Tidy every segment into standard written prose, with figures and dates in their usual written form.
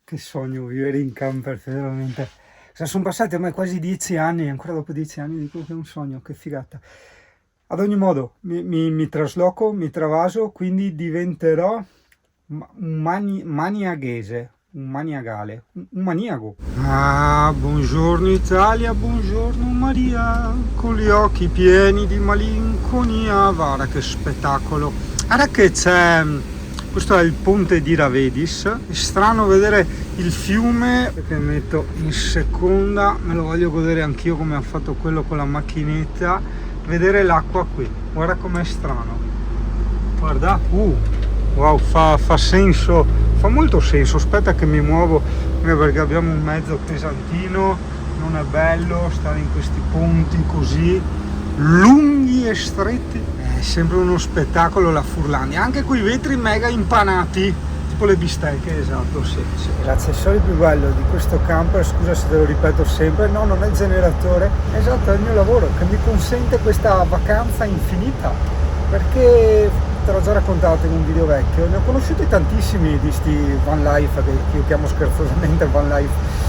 Che sogno vivere in camper, veramente. Sono passati ormai quasi 10 anni, e ancora dopo 10 anni dico che è un sogno, che figata. Ad ogni modo, mi trasloco, mi travaso, quindi diventerò un maniaghese, un maniagale, un maniaco. Ah, buongiorno Italia, buongiorno Maria, con gli occhi pieni di malinconia, guarda che spettacolo. Guarda che c'è, questo è il ponte di Ravedis, è strano vedere il fiume, perché metto in seconda, me lo voglio godere anch'io come ha fatto quello con la macchinetta, vedere l'acqua qui, guarda com'è strano, guarda, wow, fa senso, fa molto senso. Aspetta che mi muovo, perché abbiamo un mezzo pesantino, non è bello stare in questi ponti così lunghi e stretti, è sempre uno spettacolo la Furlandia, anche quei vetri mega impanati tipo le bistecche. Esatto, sì. L'accessorio più bello di questo camper, scusa se te lo ripeto sempre, no, non è il generatore, esatto, è il mio lavoro che mi consente questa vacanza infinita, perché te l'ho già raccontato in un video vecchio, ne ho conosciuti tantissimi di sti van life, che io chiamo scherzosamente van life,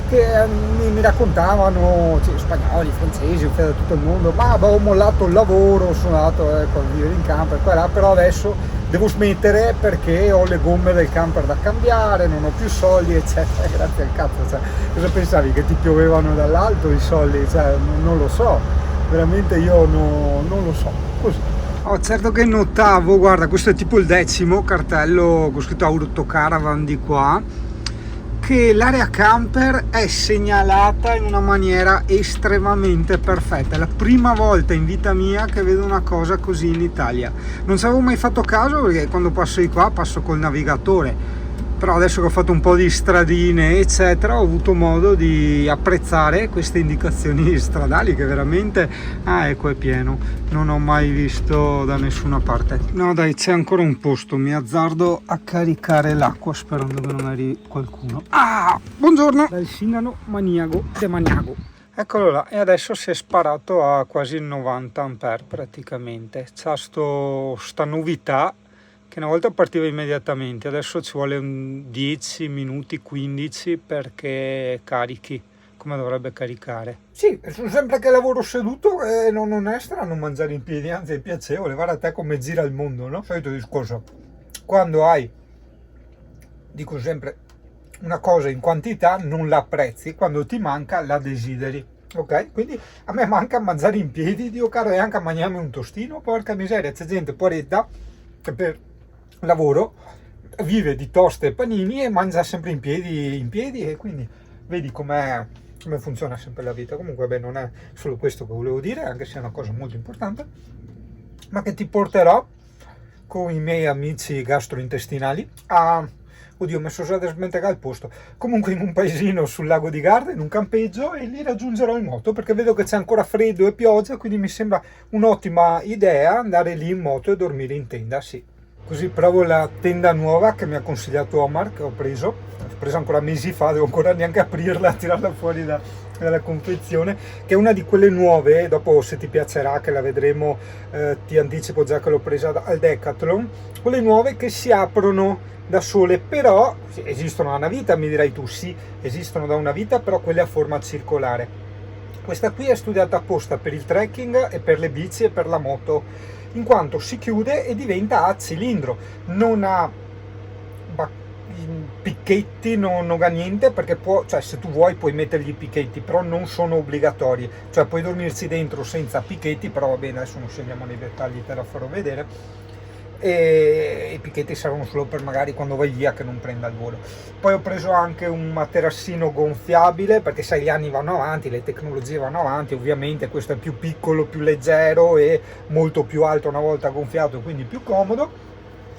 che mi raccontavano, cioè, spagnoli, francesi, da tutto il mondo, ma ho mollato il lavoro, sono andato a vivere in camper, però adesso devo smettere perché ho le gomme del camper da cambiare, non ho più soldi, eccetera. Grazie al cazzo, cioè, cosa pensavi, che ti piovevano dall'alto i soldi? Cioè, non lo so, veramente io non lo so, così. Oh, certo che notavo, guarda, questo è tipo il 10° cartello con scritto Autocaravan di qua, che l'area camper è segnalata in una maniera estremamente perfetta. È la prima volta in vita mia che vedo una cosa così in Italia. Non ci avevo mai fatto caso, perché quando passo di qua passo col navigatore, però adesso che ho fatto un po' di stradine eccetera ho avuto modo di apprezzare queste indicazioni stradali che veramente, ecco, è pieno, non ho mai visto da nessuna parte. No dai, c'è ancora un posto, mi azzardo a caricare l'acqua sperando che non arrivi qualcuno. Buongiorno dal Sinano Maniago de Maniago. Eccolo là, e adesso si è sparato a quasi 90 ampere praticamente. C'ha sta novità che una volta partiva immediatamente, adesso ci vuole un 10 minuti, 15 perché carichi come dovrebbe caricare. Sì, sono sempre che lavoro seduto e non è strano mangiare in piedi, anzi è piacevole, guarda te come gira il mondo, no? Solito discorso, quando hai, dico sempre, una cosa in quantità non la apprezzi, quando ti manca la desideri. Ok, quindi a me manca mangiare in piedi, Dio caro, e anche a mangiarmi un tostino, porca miseria, c'è gente poretta che per lavoro vive di toste e panini e mangia sempre in piedi, e quindi vedi come funziona sempre la vita. Comunque beh, non è solo questo che volevo dire, anche se è una cosa molto importante, ma che ti porterò con i miei amici gastrointestinali a... Oddio, ho messo già a smentire il posto. Comunque in un paesino sul lago di Garda, in un campeggio, e li raggiungerò in moto perché vedo che c'è ancora freddo e pioggia, quindi mi sembra un'ottima idea andare lì in moto e dormire in tenda, sì. Così provo la tenda nuova che mi ha consigliato Omar, che ho preso ancora mesi fa, devo ancora neanche aprirla, tirarla fuori dalla confezione, che è una di quelle nuove, dopo se ti piacerà che la vedremo, ti anticipo già che l'ho presa al Decathlon, quelle nuove che si aprono da sole, però esistono da una vita, mi dirai tu. Sì, esistono da una vita, però quelle a forma circolare. Questa qui è studiata apposta per il trekking e per le bici e per la moto, in quanto si chiude e diventa a cilindro, non ha picchetti, non ha niente, perché cioè se tu vuoi puoi mettergli i picchetti, però non sono obbligatori, cioè puoi dormirci dentro senza picchetti, però va bene, adesso non scendiamo nei dettagli, te la farò vedere, e i picchetti servono solo per magari quando vai via che non prenda il volo. Poi ho preso anche un materassino gonfiabile, perché sai, gli anni vanno avanti, le tecnologie vanno avanti, ovviamente questo è più piccolo, più leggero e molto più alto una volta gonfiato, quindi più comodo.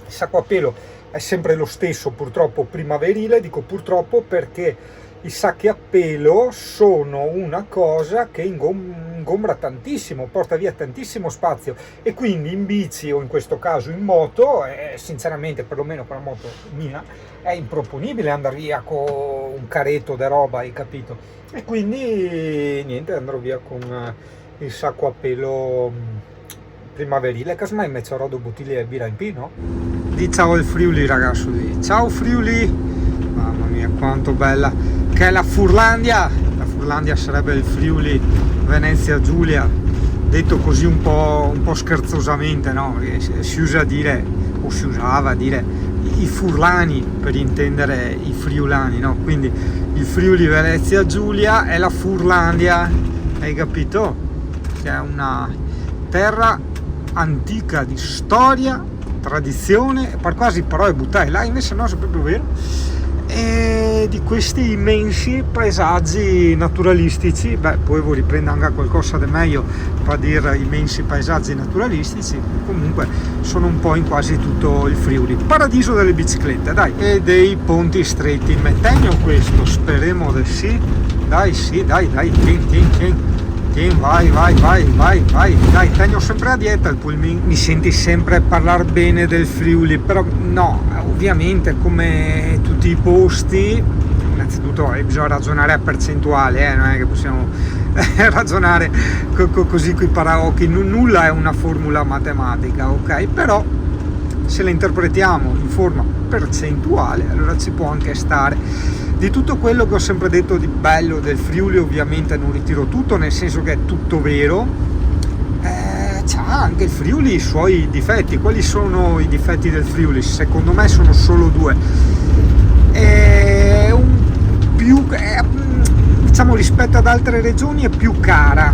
Il sacco a pelo è sempre lo stesso, purtroppo primaverile, dico purtroppo perché i sacchi a pelo sono una cosa che ingombra tantissimo, porta via tantissimo spazio, e quindi in bici o in questo caso in moto, sinceramente perlomeno per la moto mia, è improponibile andare via con un caretto di roba, hai capito? E quindi niente, andrò via con il sacco a pelo primaverile, casomai metterò due bottiglie di birra in più, no? Di ciao al Friuli, ragazzo, di ciao Friuli, quanto bella che è la Furlandia. La Furlandia sarebbe il Friuli Venezia Giulia, detto così un po' scherzosamente, no? Si usa a dire, o si usava a dire, i furlani per intendere i friulani, no? Quindi il Friuli Venezia Giulia è la Furlandia, hai capito? Che è una terra antica di storia, tradizione, quasi parole buttate là, invece no, è proprio vero, e di questi immensi paesaggi naturalistici. Beh, poi vi riprendo anche qualcosa di meglio per dire immensi paesaggi naturalistici, comunque sono un po' in quasi tutto il Friuli, paradiso delle biciclette, dai, e dei ponti stretti. Mettendo questo, speriamo di sì, dai, vai, dai, tengo sempre a dieta il pulmino, mi senti sempre parlare bene del Friuli, però no, ovviamente come tutti i posti, innanzitutto bisogna ragionare a percentuale, non è che possiamo ragionare così coi paraocchi, nulla è una formula matematica, ok? Però se la interpretiamo in forma percentuale, allora ci può anche stare. Di tutto quello che ho sempre detto di bello del Friuli, ovviamente non ritiro tutto, nel senso che è tutto vero, c'ha anche il Friuli i suoi difetti. Quali sono i difetti del Friuli? Secondo me sono solo due. Diciamo, rispetto ad altre regioni è più cara,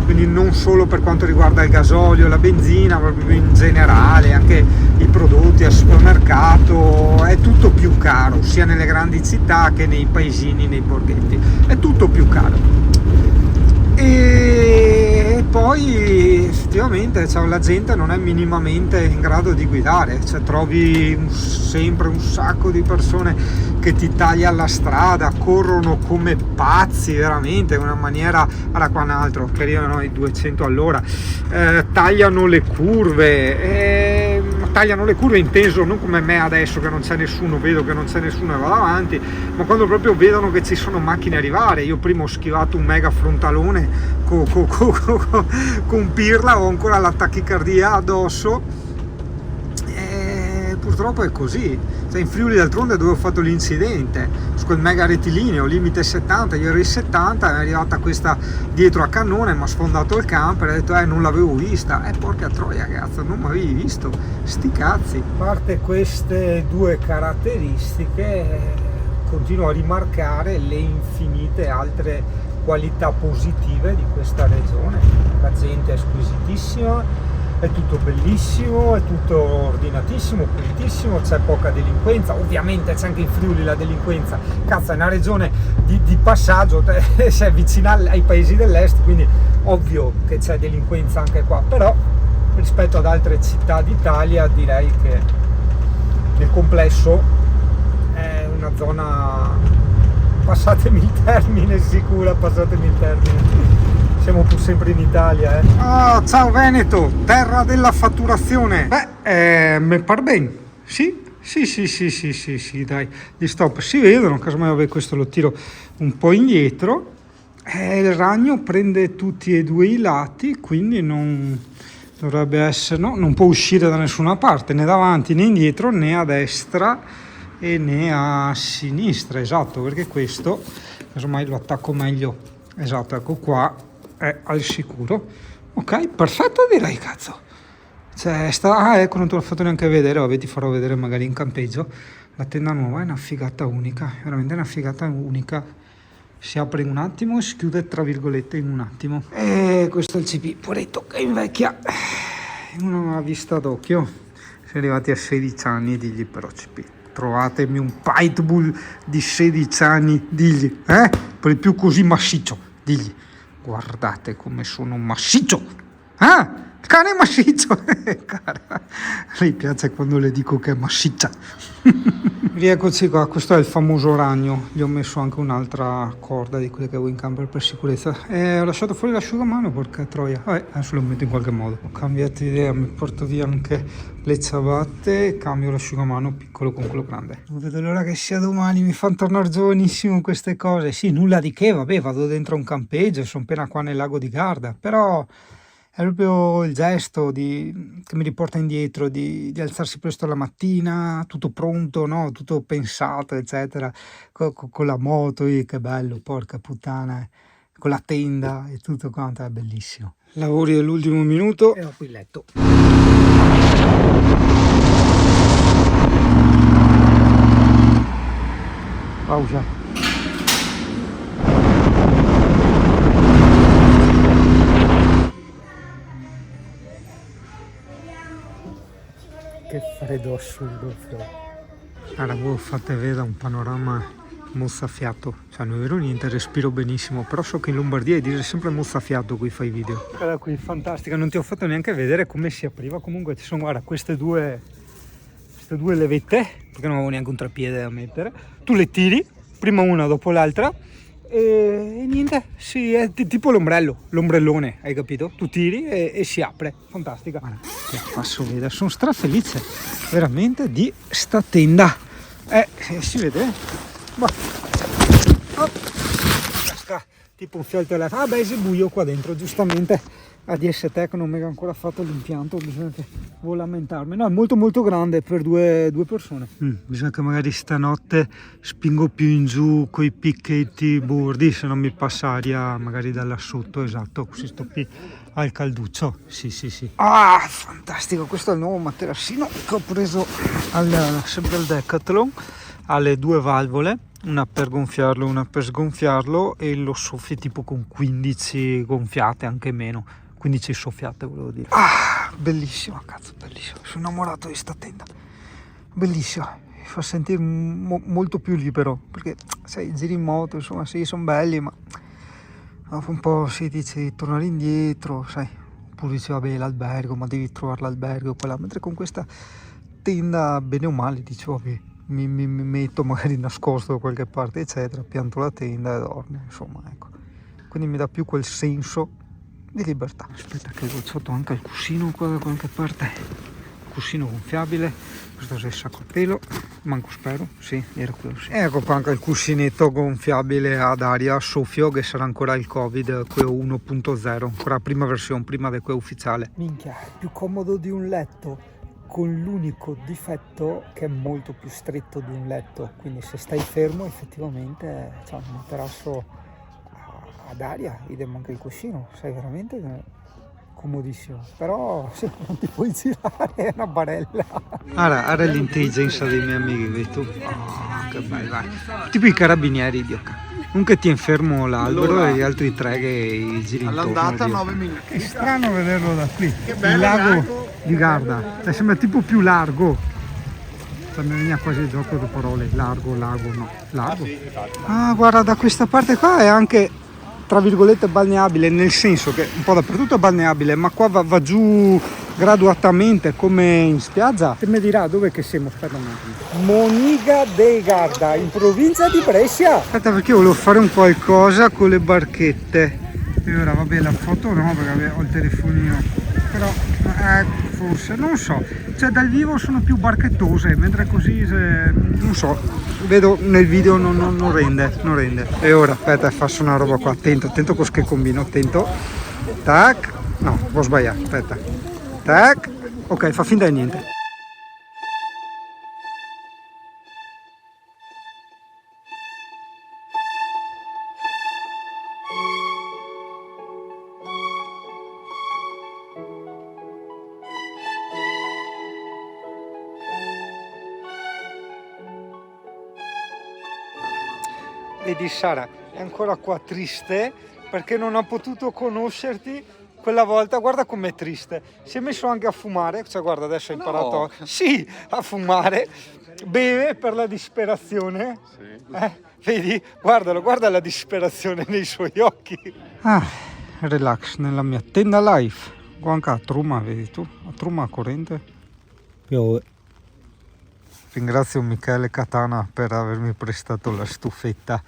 quindi non solo per quanto riguarda il gasolio, la benzina, ma proprio in generale, anche i prodotti al supermercato, è tutto più caro, sia nelle grandi città che nei paesini, nei borghetti, è tutto più caro. E poi effettivamente la gente non è minimamente in grado di guidare, trovi sempre un sacco di persone che ti tagliano la strada, corrono come pazzi veramente, in una maniera, guarda qua un altro che arrivano ai 200 all'ora, tagliano le curve, inteso non come me adesso che non c'è nessuno, vedo che non c'è nessuno e vado avanti, ma quando proprio vedono che ci sono macchine arrivare. Io prima ho schivato un mega frontalone con pirla, ho ancora la tachicardia addosso, e purtroppo è così. In Friuli d'altronde dove ho fatto l'incidente, su quel mega rettilineo, limite 70, io ero in 70, è arrivata questa dietro a cannone, mi ha sfondato il camper, e ho detto non l'avevo vista, porca troia cazzo, non mi avevi visto, sti cazzi. A parte queste due caratteristiche, continuo a rimarcare le infinite altre qualità positive di questa regione. La gente è squisitissima, è tutto bellissimo, è tutto ordinatissimo, pulitissimo, c'è poca delinquenza. Ovviamente c'è anche in Friuli la delinquenza, cazzo, è una regione di passaggio, si è vicina ai paesi dell'est, quindi ovvio che c'è delinquenza anche qua, però rispetto ad altre città d'Italia direi che nel complesso è una zona, passatemi il termine, sicura, passatemi il termine, siamo pur sempre in Italia, ciao Veneto, terra della fatturazione. Beh, mi par bene, sì, dai, gli stop si vedono, casomai vabbè, questo lo tiro un po' indietro, il ragno prende tutti e due i lati, quindi non dovrebbe essere, no, non può uscire da nessuna parte, né davanti né indietro, né a destra e né a sinistra, esatto, perché questo casomai lo attacco meglio, esatto, ecco qua, è al sicuro. Ok, perfetto, direi, cazzo. Ecco, non te l'ho fatto neanche vedere, vabbè, ti farò vedere magari in campeggio. La tenda nuova è una figata unica, veramente una figata unica. Si apre in un attimo e si chiude tra virgolette in un attimo. E questo è il CP, poretto che invecchia in una vista d'occhio. Siamo arrivati a 16 anni, digli però CP. Trovatemi un pitbull di 16 anni, digli, per il più così massiccio, digli. Guardate come sono massiccio, il cane è massiccio. Cara, mi piace quando le dico che è massiccia. Rieccoci qua, questo è il famoso ragno, gli ho messo anche un'altra corda di quelle che avevo in camper per sicurezza, ho lasciato fuori l'asciugamano, porca troia, vabbè, adesso lo metto in qualche modo. Ho cambiato idea, mi porto via anche le ciabatte e cambio l'asciugamano piccolo con quello grande. Non vedo l'ora che sia domani, mi fanno tornare giovanissimo queste cose. Sì, nulla di che, vabbè, vado dentro un campeggio, sono appena qua nel lago di Garda, però è proprio il gesto che mi riporta indietro, di alzarsi presto la mattina, tutto pronto, no? Tutto pensato, eccetera, con la moto, che bello, porca puttana, con la tenda e tutto quanto, è bellissimo. Lavori all'ultimo minuto e ho qui il letto. Pausa. Che freddo assurdo. Allora, voi fate vedere un panorama mozzafiato, cioè non è vero niente, respiro benissimo, però so che in Lombardia dire sempre mozzafiato qui fai video. Guarda qui, fantastica, non ti ho fatto neanche vedere come si apriva. Comunque ci sono, guarda, queste due levette, perché non avevo neanche un treppiede da mettere, tu le tiri, prima una dopo l'altra, e niente, sì, è tipo l'ombrellone, hai capito? Tu tiri e si apre, fantastica. Guarda, ti faccio vedere, sono strafelice veramente di sta tenda. Si vede? Sta tipo un fiolto là. Ah beh, è buio qua dentro, giustamente. ADS Tech non mi ha ancora fatto l'impianto, bisogna che devo lamentarmi. No, è molto molto grande per due persone. Bisogna che magari stanotte spingo più in giù coi picchetti bordi, se non mi passa aria magari da là sotto, esatto, così sto qui al calduccio. Sì. Ah, fantastico, questo è il nuovo materassino che ho preso sempre al Decathlon. Ha le due valvole, una per gonfiarlo, una per sgonfiarlo, e lo soffia tipo con 15 gonfiate, anche meno. 15 soffiate volevo dire. Ah, bellissimo, cazzo, bellissimo. Sono innamorato di sta tenda. Bellissimo. Mi fa sentire molto più libero. Perché, sai, giri in moto, insomma, sì, sono belli, ma dopo un po' si dice di tornare indietro, sai. Oppure dice, vabbè, l'albergo, ma devi trovare l'albergo, quella. Mentre con questa tenda, bene o male, dice, vabbè, mi metto magari nascosto da qualche parte, eccetera, pianto la tenda e dormo, insomma, ecco. Quindi mi dà più quel senso di libertà. Aspetta che ho sotto anche il cuscino qua da qualche parte, cuscino gonfiabile, questo è il sacco a pelo, manco spero, sì, era quello sì. Ecco qua anche il cuscinetto gonfiabile ad aria a soffio, che sarà ancora il Covid, quello 1.0, ancora la prima versione, prima del quello ufficiale. Minchia, è più comodo di un letto, con l'unico difetto che è molto più stretto di un letto, quindi se stai fermo effettivamente c'è un materasso ad aria, idem anche il cuscino, sei veramente comodissimo, però se non ti puoi girare è una barella. Ara l'intelligenza dei miei amici, vedi tu? Oh, che bello, tipo i carabinieri, Dio. Un che ti infermo l'albero, allora, e gli altri tre che giri all'andata intorno. 9 minuti. È strano vederlo da qui. Il lago di Garda, sembra tipo più largo. Mi veniva quasi il gioco di parole, largo, lago, no, largo. Ah, guarda, da questa parte qua è anche, tra virgolette, balneabile, nel senso che un po' dappertutto è balneabile, ma qua va giù graduatamente come in spiaggia. E mi dirà dove che siamo, aspetta un attimo. Moniga dei Garda, in provincia di Brescia. Aspetta, perché volevo fare un qualcosa con le barchette. E ora vabbè, la foto no, perché vabbè, ho il telefonino, però forse, non so, cioè dal vivo sono più barchettose, mentre così, non so, vedo nel video non rende. E ora, aspetta, faccio una roba qua, attento con che combino, attento, tac, no, ho sbagliato, aspetta, tac, ok, fa finta di niente. Vedi Sara, è ancora qua triste perché non ha potuto conoscerti quella volta. Guarda com'è triste, si è messo anche a fumare, cioè guarda, adesso ha imparato sì, a fumare, beve per la disperazione, sì. Vedi, guardalo, guarda la disperazione nei suoi occhi. Relax nella mia tenda life, anche a truma, vedi tu, a truma corrente. Io ringrazio Michele Catana per avermi prestato la stufetta,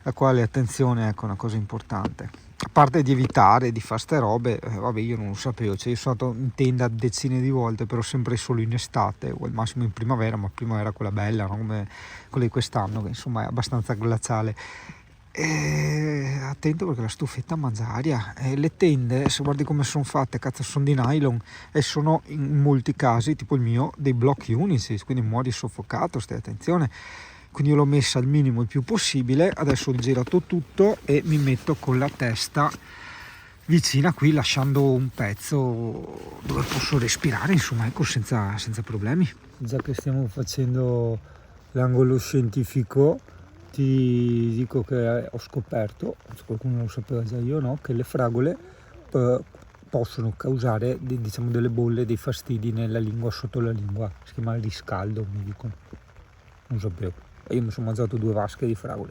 la quale, attenzione, ecco una cosa importante, a parte di evitare di fare ste robe, vabbè, io non lo sapevo, cioè io sono stato in tenda decine di volte, però sempre solo in estate o al massimo in primavera, ma primavera quella bella, no? Come quella di quest'anno, che insomma è abbastanza glaciale. E attento perché la stufetta mangia aria, e le tende, se guardi come sono fatte, cazzo, sono di nylon e sono in molti casi, tipo il mio, dei blocchi unici, quindi muori soffocato, stai attenzione. Quindi io l'ho messa al minimo il più possibile. Adesso ho girato tutto e mi metto con la testa vicina qui, lasciando un pezzo dove posso respirare, insomma, ecco, senza problemi. Già che stiamo facendo l'angolo scientifico, ti dico che ho scoperto, se qualcuno lo sapeva già io, no, che le fragole possono causare diciamo delle bolle, dei fastidi nella lingua, sotto la lingua, si chiama riscaldo, mi dicono, non sapevo. E io mi sono mangiato 2 vasche di fragole.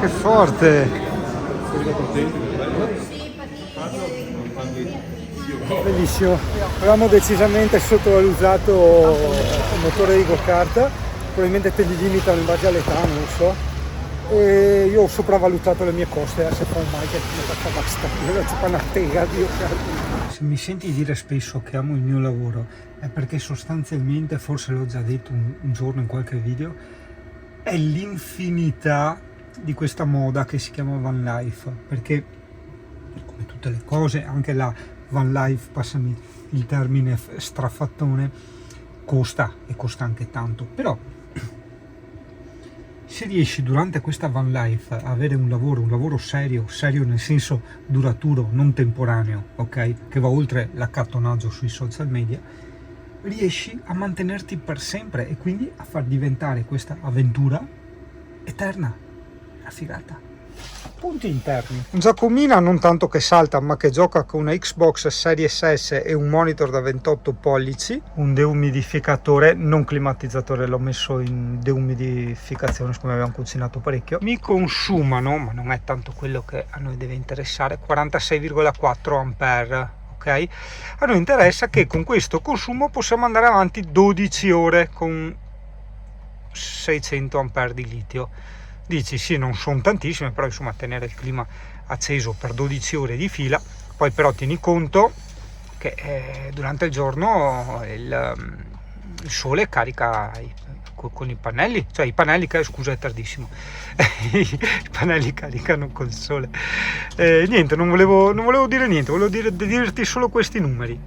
Che forte! Bellissimo, avevamo decisamente sottovalutato il motore di go-kart, probabilmente te li limitano in base all'età, non lo so, e io ho sopravvalutato le mie coste, se fa mai che mi faccia basta, io faccio una tega di go-kart. Se mi senti dire spesso che amo il mio lavoro è perché sostanzialmente, forse l'ho già detto un giorno in qualche video, è l'infinità di questa moda che si chiama van life, perché come tutte le cose anche la van life, passami il termine straffattone, costa, e costa anche tanto, però se riesci durante questa van life a avere un lavoro serio nel senso duraturo, non temporaneo, ok, che va oltre l'accattonaggio sui social media, riesci a mantenerti per sempre e quindi a far diventare questa avventura eterna. Una figata. Punti interni. Un Giacomina non tanto che salta, ma che gioca con una Xbox Series S e un monitor da 28 pollici, un deumidificatore, non climatizzatore, l'ho messo in deumidificazione, siccome abbiamo cucinato parecchio. Mi consumano, ma non è tanto quello che a noi deve interessare, 46,4 ampere. Ok? A noi interessa che con questo consumo possiamo andare avanti 12 ore con 600 ampere di litio. Dici sì, non sono tantissime, però insomma tenere il clima acceso per 12 ore di fila. Poi però tieni conto che durante il giorno il sole carica con i pannelli, cioè i pannelli, scusa è tardissimo, i pannelli caricano col sole. Niente, non volevo dire niente, volevo dirti solo questi numeri.